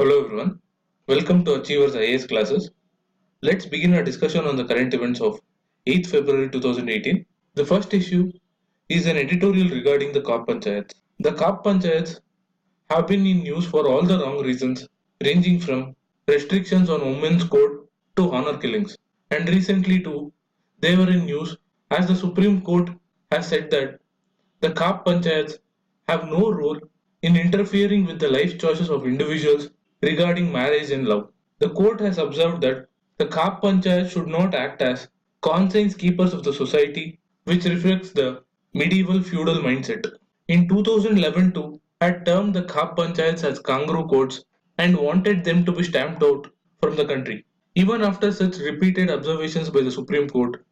Hello everyone, welcome to Achievers IAS classes. Let's begin our discussion on the current events of 8th February 2018. The first issue is an editorial regarding the Kap Panchayats. The Kap Panchayats have been in news for all the wrong reasons, ranging from restrictions on women's code to honor killings. And recently too, they were in news as the Supreme Court has said that the Kap Panchayats have no role in interfering with the life choices of individuals regarding marriage and love. The court has observed that the Kap Panchayats should not act as conscience keepers of the society, which reflects the medieval feudal mindset. In 2011 too, had termed the Kap Panchayats as kangaroo courts and wanted them to be stamped out from the country. Even after such repeated observations by the Supreme Court,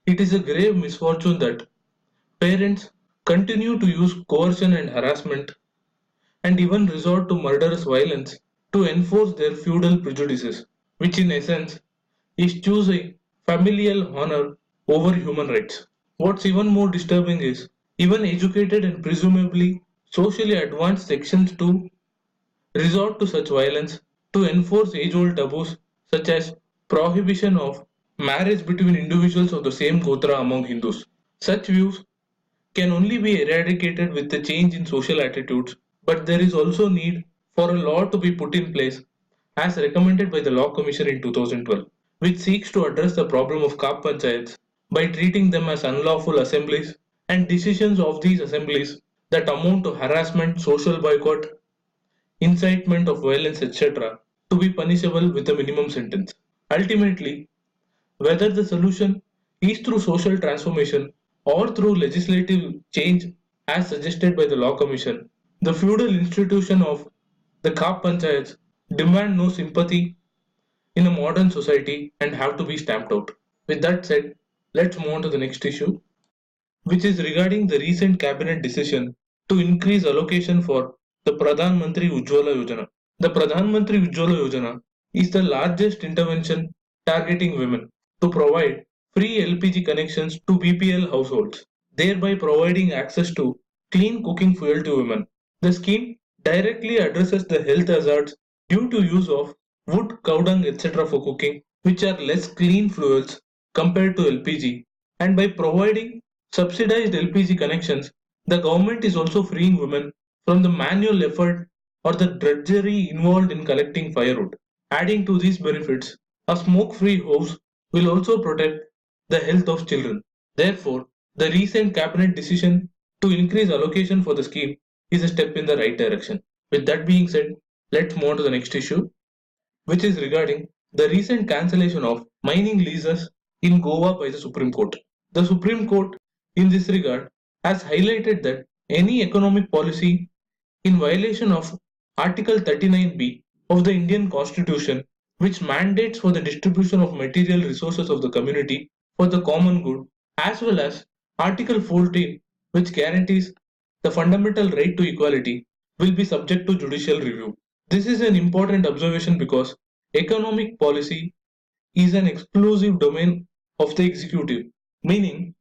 it is a grave misfortune that parents continue to use coercion and harassment and even resort to murderous violence to enforce their feudal prejudices, which in essence is choosing familial honor over human rights. What's even more disturbing is even educated and presumably socially advanced sections too resort to such violence to enforce age-old taboos such as prohibition of marriage between individuals of the same gotra among Hindus. Such views can only be eradicated with a change in social attitudes, but there is also need for a law to be put in place as recommended by the Law Commission in 2012, which seeks to address the problem of Kap Panchayats by treating them as unlawful assemblies and decisions of these assemblies that amount to harassment, social boycott, incitement of violence, etc., to be punishable with a minimum sentence. Ultimately, whether the solution is through social transformation or through legislative change as suggested by the Law Commission, the feudal institution of the Kap Panchayats demand no sympathy in a modern society and have to be stamped out. With that said, let's move on to the next issue, which is regarding the recent cabinet decision to increase allocation for the Pradhan Mantri Ujjwala Yojana. The Pradhan Mantri Ujjwala Yojana is the largest intervention targeting women to provide free LPG connections to BPL households, thereby providing access to clean cooking fuel to women. The scheme directly addresses the health hazards due to use of wood, cow dung, etc. for cooking, which are less clean fuels compared to LPG, and by providing subsidized LPG connections, the government is also freeing women from the manual effort or the drudgery involved in collecting firewood. Adding to these benefits, a smoke-free house will also protect the health of children. Therefore, the recent cabinet decision to increase allocation for the scheme is a step in the right direction. With that being said, let's move on to the next issue, which is regarding the recent cancellation of mining leases in Goa by the Supreme Court. The Supreme Court, in this regard, has highlighted that any economic policy in violation of Article 39B of the Indian Constitution, which mandates for the distribution of material resources of the community for the common good, as well as Article 14, which guarantees the fundamental right to equality, will be subject to judicial review. This is an important observation because economic policy is an exclusive domain of the executive, meaning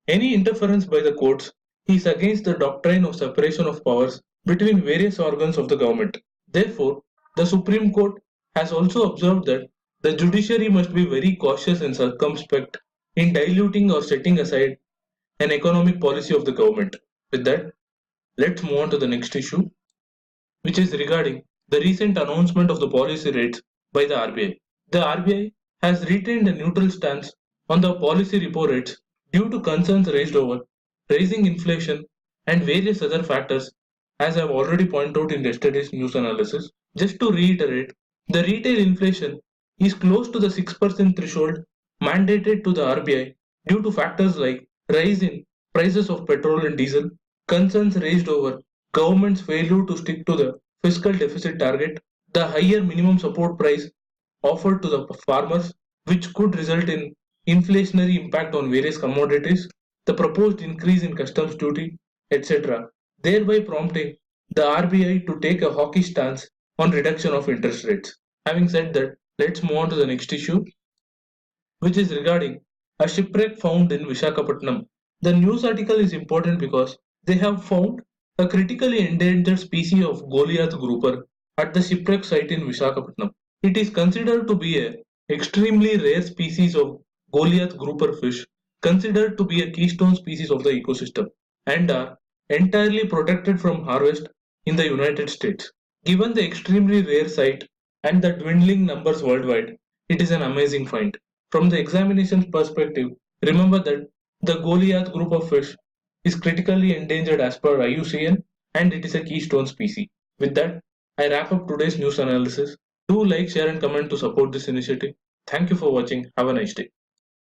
any interference by the courts is against the doctrine of separation of powers between various organs of the government. Therefore, the Supreme Court has also observed that the judiciary must be very cautious and circumspect in diluting or setting aside an economic policy of the government. With that, let's move on to the next issue, which is regarding the recent announcement of the policy rates by the RBI. The RBI has retained a neutral stance on the policy repo rates due to concerns raised over rising inflation and various other factors, as I have already pointed out in yesterday's news analysis. Just to reiterate, the retail inflation is close to the 6% threshold mandated to the RBI due to factors like rise in prices of petrol and diesel, concerns raised over government's failure to stick to the fiscal deficit target, the higher minimum support price offered to the farmers, which could result in inflationary impact on various commodities, the proposed increase in customs duty, etc., thereby prompting the RBI to take a hawkish stance on reduction of interest rates. Having said that, let's move on to the next issue, which is regarding a shipwreck found in Vishakhapatnam. The news article is important because they have found a critically endangered species of Goliath grouper at the shipwreck site in Visakhapatnam. It is considered to be an extremely rare species of Goliath grouper fish, considered to be a keystone species of the ecosystem, and are entirely protected from harvest in the United States. Given the extremely rare site and the dwindling numbers worldwide, it is an amazing find. From the examination's perspective, remember that the Goliath group of fish is critically endangered as per IUCN, and it is a keystone species. With that, I wrap up today's news analysis. Do like, share, and comment to support this initiative. Thank you for watching. Have a nice day.